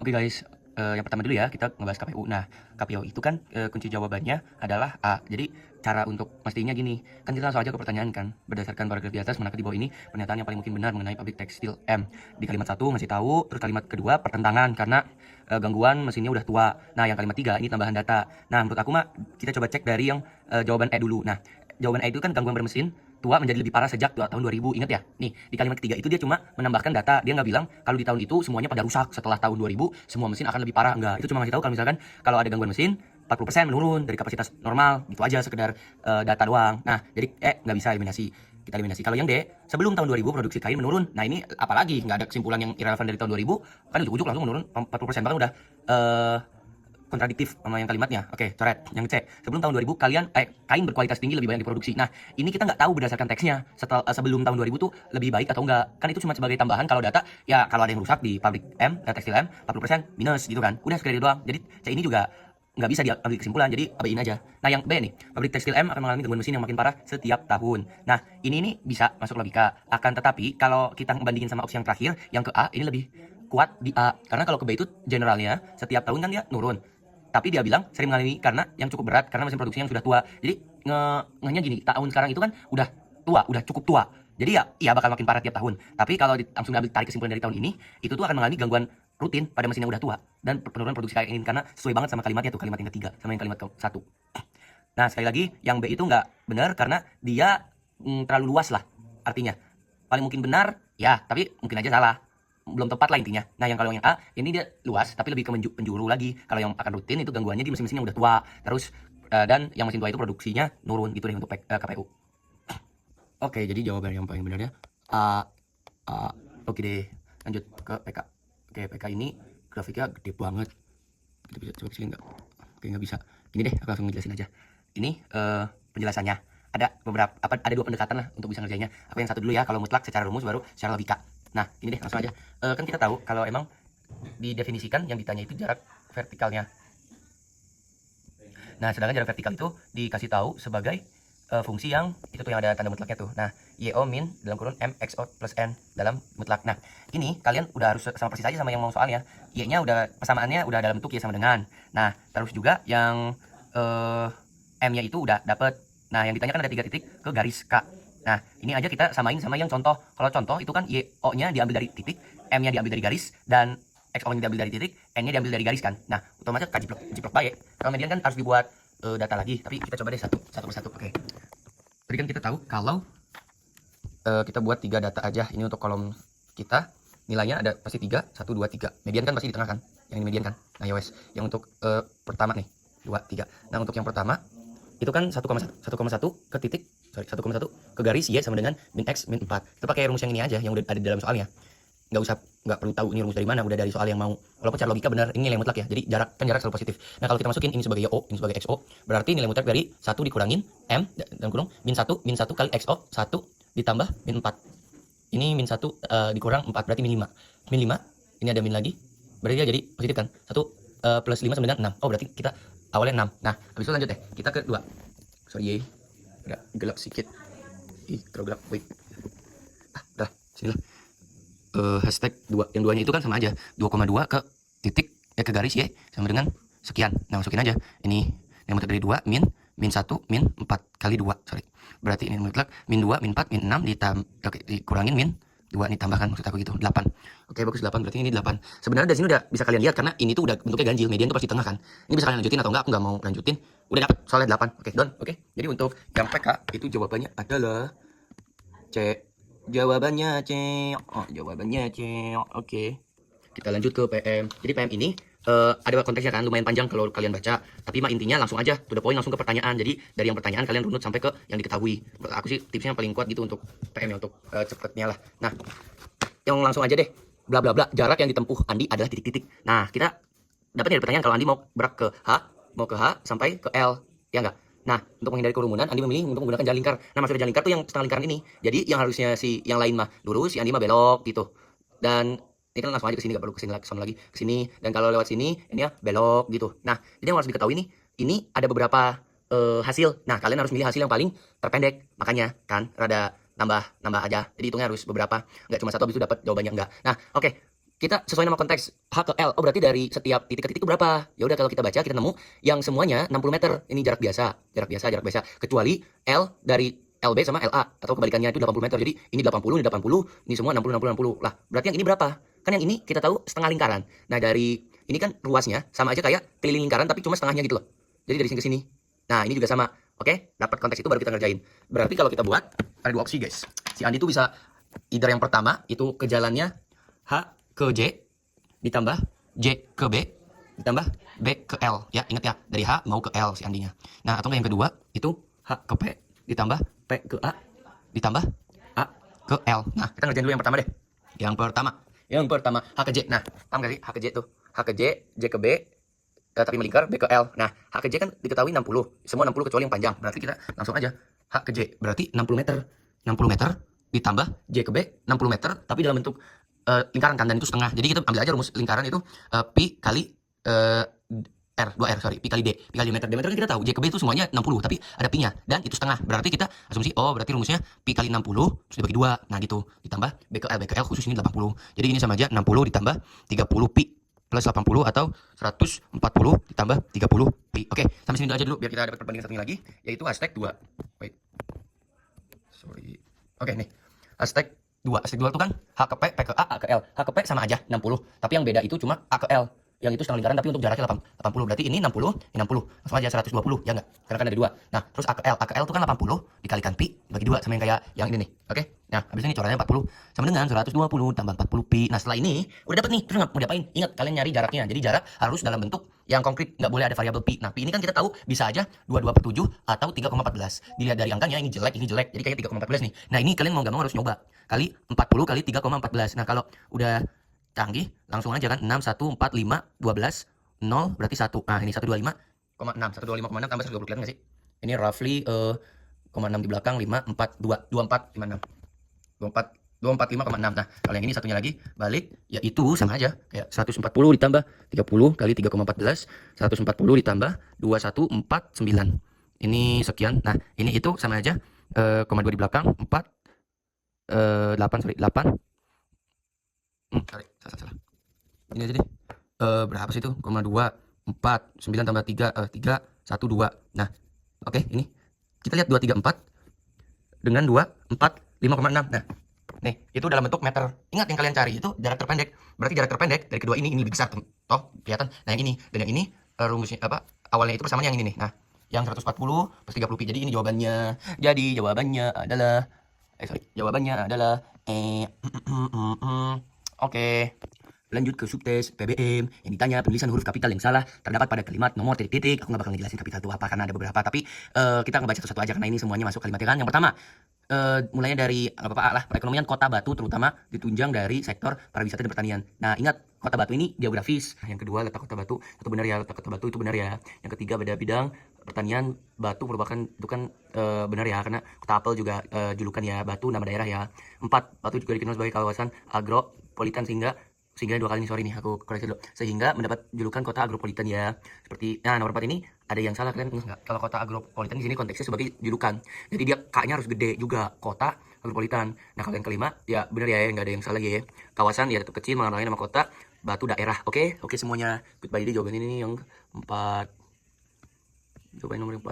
Oke guys, yang pertama dulu ya kita ngebahas KPU. Nah, KPU itu kan kunci jawabannya adalah A. Jadi cara untuk pastinya gini, kan kita langsung aja ke pertanyaan kan. Berdasarkan paragraf di atas, manakah di bawah ini pernyataan yang paling mungkin benar mengenai pabrik tekstil M. Di kalimat satu ngasih tahu, terus kalimat kedua pertentangan karena gangguan mesinnya udah tua. Nah, yang kalimat tiga ini tambahan data. Nah, menurut aku mah kita coba cek dari yang jawaban E dulu. Nah, jawaban E itu kan gangguan bermesin tua menjadi lebih parah sejak tahun 2000. Ingat ya? Nih, di kalimat ketiga itu dia cuma menambahkan data. Dia nggak bilang kalau di tahun itu semuanya pada rusak setelah tahun 2000 semua mesin akan lebih parah. Enggak. Itu cuma ngasih tahu kalau misalkan kalau ada gangguan mesin 40% menurun dari kapasitas normal. Gitu aja sekedar data doang. Nah, jadi nggak bisa eliminasi. Kita eliminasi. Kalau yang D, sebelum tahun 2000 produksi kain menurun. Nah, ini apalagi nggak ada kesimpulan yang irrelevan dari tahun 2000, kan ujuk-ujuk langsung menurun 40%, bahkan udah kontradiktif sama yang kalimatnya. Oke, coret. Yang C, sebelum tahun 2000 kain berkualitas tinggi lebih banyak diproduksi. Nah, ini kita nggak tahu berdasarkan teksnya setelah sebelum tahun 2000 tuh lebih baik atau enggak. Kan itu cuma sebagai tambahan kalau data ya kalau ada yang rusak di pabrik tekstil M 40% minus gitu kan. Udah sekedar itu doang. Jadi C ini juga nggak bisa diambil kesimpulan, jadi abain aja. Nah, yang B nih, pabrik tekstil M akan mengalami gangguan mesin yang makin parah setiap tahun. Nah, ini bisa masuk logika. Akan tetapi kalau kita bandingin sama opsi yang terakhir, yang ke A, ini lebih kuat di A. Karena kalau ke B itu generalnya setiap tahun kan dia nurun. Tapi dia bilang sering mengalami karena yang cukup berat karena mesin produksinya yang sudah tua. Jadi ngehnya gini, tahun sekarang itu kan udah tua, udah cukup tua. Jadi ya bakal makin parah tiap tahun. Tapi kalau langsung ambil tarik kesimpulan dari tahun ini, itu tuh akan mengalami gangguan rutin pada mesin yang udah tua dan penurunan produksi kayak ini karena sesuai banget sama kalimatnya tuh, kalimat yang ketiga sama yang kalimat ke satu. Nah, sekali lagi yang B itu nggak benar karena dia terlalu luas lah artinya. Paling mungkin benar ya, tapi mungkin aja salah, belum tepat lah intinya. Nah, yang kalau yang A ini dia luas tapi lebih ke penjuru lagi. Kalau yang akan rutin itu gangguannya di mesin-mesin yang udah tua. Terus dan yang mesin tua itu produksinya nurun gitu deh untuk KPU. Oke, jadi jawaban yang paling benarnya A. A. Oke deh, lanjut ke PK. Oke, PK ini grafiknya gede banget. Kita bisa coba kesini nggak? Oke, nggak bisa. Gini deh, aku langsung ngejelasin aja. Ini penjelasannya. Ada beberapa ada dua pendekatan lah untuk bisa ngerjainnya. Aku yang satu dulu ya, kalau mutlak secara rumus baru secara logika. Nah, ini deh langsung aja. Kan kita tahu kalau emang didefinisikan yang ditanya itu jarak vertikalnya. Nah, sedangkan jarak vertikal itu dikasih tahu sebagai fungsi yang itu tuh yang ada tanda mutlaknya tuh. Nah, YO min dalam kurun MXO plus N dalam mutlak. Nah, ini kalian udah harus sama persis aja sama yang mau soalnya. Y-nya udah persamaannya udah dalam bentuk Y sama dengan. Nah, terus juga yang M-nya itu udah dapet. Nah, yang ditanyakan ada 3 titik ke garis K. Nah, ini aja kita samain sama yang contoh. Kalau contoh itu kan YO-nya diambil dari titik, M-nya diambil dari garis, dan XO-nya diambil dari titik, N-nya diambil dari garis kan. Nah, otomatis jiplok baik. Kalau median kan harus dibuat data lagi, tapi kita coba deh satu persatu. Oke. Tadi kan kita tahu kalau kita buat 3 data aja. Ini untuk kolom kita nilainya ada pasti 3, 1, 2, 3. Median kan pasti di tengah kan? Yang ini median kan? Nah, ya wes. Yang untuk pertama nih, 2, 3. Nah, untuk yang pertama itu kan 1,1 ke titik, 1,1 ke garis Y sama dengan min X min 4. Kita pakai rumus yang ini aja yang udah ada di dalam soalnya. Nggak perlu tahu ini rumus dari mana, udah dari soal yang mau. Walaupun secara logika benar ini nilai mutlak ya, jadi jarak selalu positif. Nah, kalau kita masukin ini sebagai YO, ini sebagai XO, berarti nilai mutlak dari 1 dikurangin M dan kurung min 1 kali XO 1 ditambah min 4. Ini min 1 dikurang 4 berarti min 5. Min 5 ini ada min lagi, berarti dia jadi positif kan. 1 plus 5 sama dengan 6. Oh, berarti kita awalnya 6. Nah, habis itu lanjut deh, kita ke 2. Sorry agak gelap sedikit. Terlalu gelap. Wait. Udah sini lah. Hashtag 2, yang 2-nya itu kan sama aja, 2,2 ke titik ke garis Y sama dengan sekian. Nah, masukin aja ini yang mutlak dari 2 min 1 min 4 kali 2, sorry, berarti ini mutlak min 2 min 4 min 6 dikurangin min 2 ditambahkan, maksud aku gitu, 8. Oke, bagus, 8, berarti ini 8. Sebenarnya dari sini udah bisa kalian lihat karena ini tuh udah bentuknya ganjil, median tuh pasti tengah kan. Ini bisa kalian lanjutin atau enggak, aku nggak mau lanjutin. Udah dapat soalnya 8. Oke, done. Oke, jadi untuk yang PK itu jawabannya adalah C. Jawabannya C. Oh, jawabannya C. Oke. Kita lanjut ke PM. Jadi PM ini ada konteksnya kan, lumayan panjang kalau kalian baca. Tapi mah intinya langsung aja, to the point, langsung ke pertanyaan. Jadi dari yang pertanyaan kalian runut sampai ke yang diketahui. Aku sih tipsnya yang paling kuat gitu untuk PM ya, untuk cepetnya lah. Nah, yang langsung aja deh. Bla bla bla. Jarak yang ditempuh Andi adalah titik-titik. Nah, kita dapat dari pertanyaan kalau Andi mau berak ke H sampai ke L, ya enggak? Nah, untuk menghindari kerumunan, Andi memilih untuk menggunakan jalan lingkar. Nah, maksudnya jalan lingkar tuh yang setengah lingkaran ini. Jadi yang harusnya si yang lain mah lurus, si Andi mah belok gitu. Dan ini kan langsung aja ke sini, gak perlu ke sini lagi, sama lagi ke sini. Dan kalau lewat sini, ini ya belok gitu. Nah, jadi yang harus diketahui nih, ini ada beberapa hasil. Nah, kalian harus milih hasil yang paling terpendek. Makanya kan rada nambah aja. Jadi hitungnya harus beberapa, nggak cuma satu habis itu dapat jawabannya enggak. Nah, oke. kita sesuai nama konteks H ke L. Oh, berarti dari setiap titik ke titik itu berapa? Ya udah, kalau kita baca kita nemu yang semuanya 60 meter. Ini jarak biasa, jarak biasa. Kecuali L dari LB sama LA atau kebalikannya itu 80 meter. Jadi ini 80, ini 80, ini semua 60 60 60. Lah, berarti yang ini berapa? Kan yang ini kita tahu setengah lingkaran. Nah, dari ini kan ruasnya sama aja kayak keliling lingkaran tapi cuma setengahnya gitu loh. Jadi dari sini ke sini. Nah, ini juga sama. Oke, dapat konteks itu baru kita ngerjain. Berarti kalau kita buat ada dua opsi, guys. Si Andi itu bisa either yang pertama itu ke jalannya H ke J ditambah J ke B ditambah B ke L, ya ingat ya, dari H mau ke L si Andinya. Nah, atau yang kedua itu H ke P ditambah P ke A ditambah A ke L. Nah, kita ngerjain dulu yang pertama deh. Yang pertama H ke J. Nah, paham gak sih H ke J tuh? H ke J, J ke B, tapi melingkar B ke L. Nah, H ke J kan diketahui 60, semua 60 kecuali yang panjang. Berarti kita langsung aja H ke J berarti 60 meter. 60 meter ditambah J ke B 60 meter tapi dalam bentuk lingkaran kan, dan itu setengah. Jadi kita ambil aja rumus lingkaran itu pi kali pi kali D. Pi kali meter. Diameter kan kita tahu J ke B itu semuanya 60 tapi ada pi-nya dan itu setengah. Berarti kita asumsi berarti rumusnya pi kali 60 terus dibagi 2. Nah, gitu. Ditambah B ke L khusus ini 80. Jadi ini sama aja 60 ditambah 30 pi plus 80 atau 140 ditambah 30 pi. Oke, sampai sini aja dulu biar kita dapat perbandingan satunya lagi, yaitu hashtag 2. Wait. Sorry. Oke, nih. Hashtag 2 itu kan H ke P, P ke A, A ke L. H ke P sama aja 60, tapi yang beda itu cuma A ke L. Yang itu setengah lingkaran tapi untuk jaraknya 80. Berarti ini 60, ini 60. Langsung aja 120, ya enggak? Karena kan ada 2. Nah, terus A ke L. A ke L itu kan 80 dikalikan pi bagi 2 sama yang kayak yang ini nih. Oke? Nah, habis ini corannya 40 sama dengan 120 tambah 40 pi. Nah, setelah ini udah dapat nih. Terus mau diapain? Ingat, kalian nyari jaraknya. Jadi jarak harus dalam bentuk yang konkret, nggak boleh ada variabel pi. Nah, pi ini kan kita tahu bisa aja 22/7 atau 3,14. Dilihat dari angkanya ini jelek. Jadi kayak 3,14 nih. Nah, ini kalian mau nggak mau harus nyoba. Kali 40 kali 3,14. Nah, kalau udah canggih, langsung aja kan 6, 1, 4, 5, 12, 0 berarti 1. Nah, ini 125,6. 125,6 tambah 120, kelihatan nggak sih? Ini roughly 0,6 di belakang 5, 4, 2, 24, 56. 24, 245,6. Nah, kalau yang ini satunya lagi balik, ya itu sama aja. Kayak 140 ditambah 30 kali 3,14, 140 ditambah 2149. Ini sekian. Nah, ini itu sama aja 0,2 di belakang 4 8 salah. Ini aja deh. Berapa sih itu? 0,2 4 9 tambah 3 3 1 2. Nah, oke, ini kita lihat 2 3 4 dengan 2 4 5,6. Nah, nih, itu dalam bentuk meter. Ingat yang kalian cari itu jarak terpendek. Berarti jarak terpendek dari kedua ini lebih besar, toh kelihatan. Nah, yang ini dan yang ini rumusnya apa? Awalnya itu persamaannya yang ini nih. Nah, yang 140 plus 30 pi. Jadi ini jawabannya. Jawabannya adalah Oke. Lanjut ke subtes PBM yang ditanya penulisan huruf kapital yang salah terdapat pada kalimat nomor titik-titik. Aku nggak bakal ngejelasin kapital itu apa karena ada beberapa, tapi kita ngebaca satu-satu aja karena ini semuanya masuk kalimat kan. Yang pertama, mulainya dari apa lah, perekonomian Kota Batu terutama ditunjang dari sektor pariwisata dan pertanian. Nah, ingat Kota Batu ini geografis. Nah, yang kedua, letak Kota Batu itu benar ya, letak Kota Batu itu benar ya. Yang ketiga, pada bidang pertanian Batu merupakan itu kan benar ya, karena Kota Apel juga julukan ya, Batu nama daerah ya. 4, Batu juga dikenal sebagai kawasan agropolitan sehingga 2 kali nih, sorry nih aku koreksi dulu, sehingga mendapat julukan kota agropolitan ya. Seperti nomor 4 ini ada yang salah, kalian enggak? Kalau kota agropolitan di sini konteksnya sebagai julukan, jadi dia K-nya harus gede juga, kota agropolitan. Nah, kalau yang kelima ya benar ya, nggak ada yang salah ya, kawasan ya tetap kecil mengalami nama kota, Batu daerah. Oke semuanya, goodbye. Jadi jawaban ini yang 4, cobain nomor yang 4.